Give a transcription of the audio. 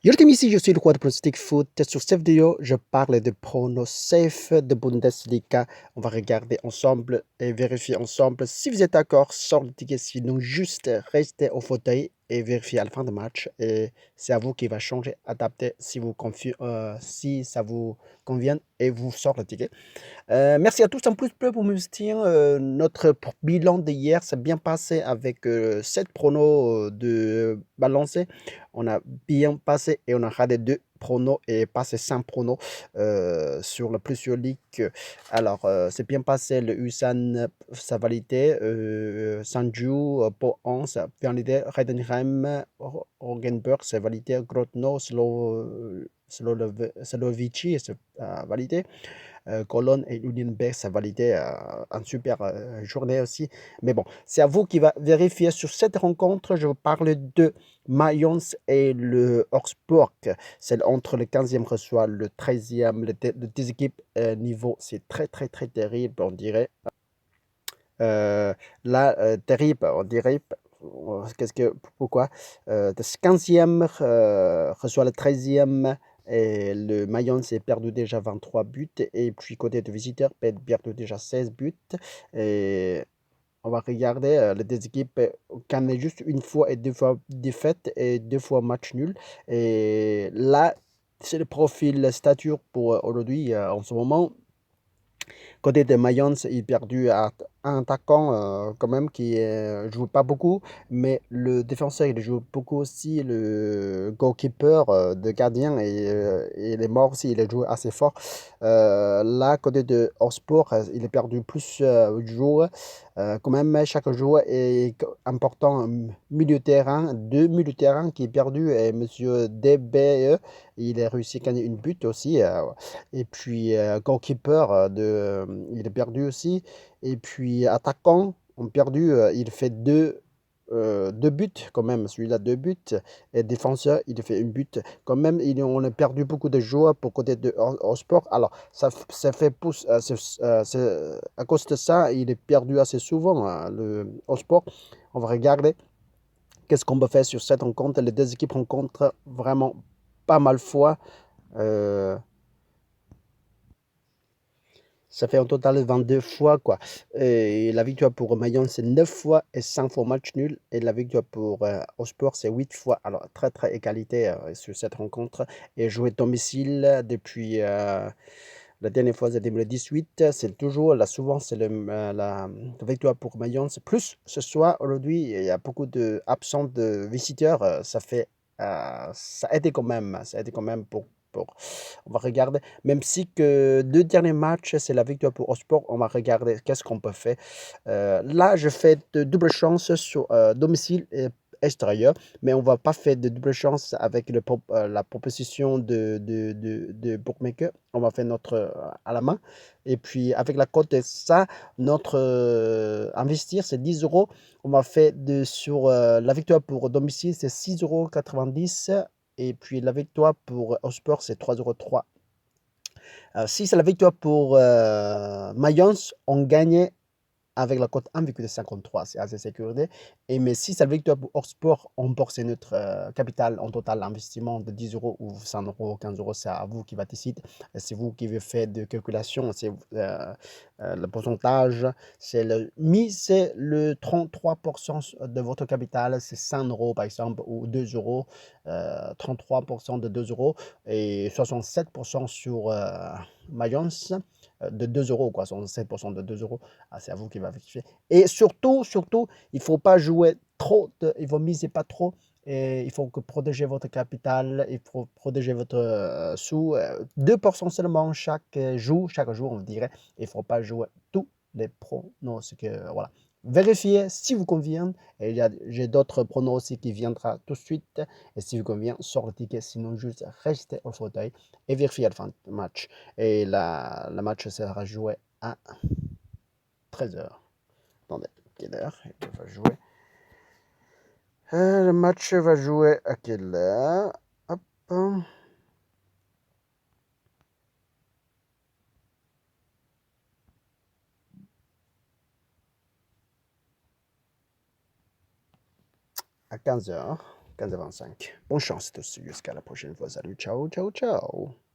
Yo team, ici je suis le roi de pronostic foot. Sur cette vidéo, je parle de pronos safe de Bundesliga. On va regarder ensemble et vérifier ensemble si vous êtes d'accord sur le ticket. Sinon, juste restez au fauteuil et vérifier à la fin du match. Et c'est à vous qui va changer, adapter si, si ça vous convient et vous sort le ticket. Merci à tous en plus pour me soutenir. Notre bilan d'hier s'est bien passé avec 7 pronos de balancés. On a bien passé et on a raté 2 pronos et passé 5 pronos sur le plus sur Ligue. Alors, c'est bien passé. Le USAN, ça validé. Sanju, Po 11, validé. Heidenheim, Rogenburg, c'est validé. Grodno, Slovici, c'est validé. Cologne et Union ça validait une super journée aussi. Mais bon, c'est à vous qui va vérifier sur cette rencontre. Je vous parle de Mayence et le Augsburg. C'est entre le 15e reçoit le 13e. Les deux équipes niveau, c'est très très très terrible, on dirait. Là, terrible, on dirait. Pourquoi? Le 15e reçoit le 13e. Et le Mayence s'est perdu déjà 23 buts. Et puis, côté de visiteurs, perdu déjà 16 buts. Et on va regarder les deux équipes gagné juste une fois et deux fois défaite et deux fois match nul. Et là, c'est le profil stature pour aujourd'hui en ce moment. Côté de Mayence, il a perdu à un attaquant quand même qui ne joue pas beaucoup, mais le défenseur, il joue beaucoup aussi, le goalkeeper de gardien, et il est mort aussi, il a joué assez fort. Là, côté de Hotspur, il a perdu plus de joueurs. Quand même, chaque joueur est important. Milieu de terrain, deux milieux de terrain qui est perdu, et Monsieur DBE, il a réussi à gagner une but aussi. Et puis, goalkeeper, il est perdu aussi. Et puis, attaquant, on perdu, il fait deux buts quand même, celui-là, deux buts. Et défenseur, il fait une but. Quand même, on a perdu beaucoup de joueurs pour côté de au sport. Alors, ça fait pouce, à cause de ça, il est perdu assez souvent, au sport. On va regarder qu'est-ce qu'on peut faire sur cette rencontre. Les deux équipes rencontrent vraiment pas mal de fois. Euh, Ça fait en total 22 fois, quoi. Et la victoire pour Mayence, c'est 9 fois et 5 fois match nul. Et la victoire pour Osport, c'est 8 fois. Alors, très, très égalité sur cette rencontre. Et jouer domicile depuis la dernière fois, c'est 2018. C'est toujours, là, souvent, c'est la victoire pour Mayence. Plus, ce soir, aujourd'hui, il y a beaucoup d'absents de visiteurs. Ça a été quand même. Ça a été quand même on va regarder. Même si que deux derniers matchs, c'est la victoire pour Osport, on va regarder qu'est-ce qu'on peut faire. Là, je fais de double chance sur domicile et extérieur, mais on va pas faire de double chance avec la proposition de bookmaker. On va faire notre à la main. Et puis, avec la cote de ça, notre investir, c'est 10 euros. On va faire sur la victoire pour domicile, c'est 6,90 €. Et puis la victoire pour Hotspur, c'est 3,03 €. Si c'est la victoire pour Mayence, on gagnait avec la cote 1,53, c'est assez sécurisé. Et mais si c'est la victoire pour Hotspur, on porte notre capital en total investissement de 10 euros ou 100 euros, 15 euros, c'est à vous qui va décider. C'est vous qui faites de calculation, c'est le pourcentage. C'est le 33% de votre capital, c'est 100 euros par exemple, ou 2 euros, 33% de 2 euros et 67% sur Mayence de 2 euros, quoi, 67% de 2 euros. Ah, c'est à vous qui va vérifier. Et surtout, surtout, il ne faut pas jouer trop, il faut miser pas trop. Et il faut que protéger votre capital, il faut protéger votre sous. 2% seulement chaque jour, on dirait. Il ne faut pas jouer tous les pronos. Voilà. Vérifiez si vous convient. Et j'ai d'autres pronos aussi qui viendront tout de suite. Et si vous convient, sort le ticket. Sinon, juste restez au fauteuil et vérifiez à la fin du match. Et la match sera joué à 13 h. Attendez, quelle heure il va jouer? Le match va jouer à quelle heure? Hop. À 15 h. 15-25. Bonne chance à tous. Jusqu'à la prochaine fois. Salut, ciao, ciao, ciao.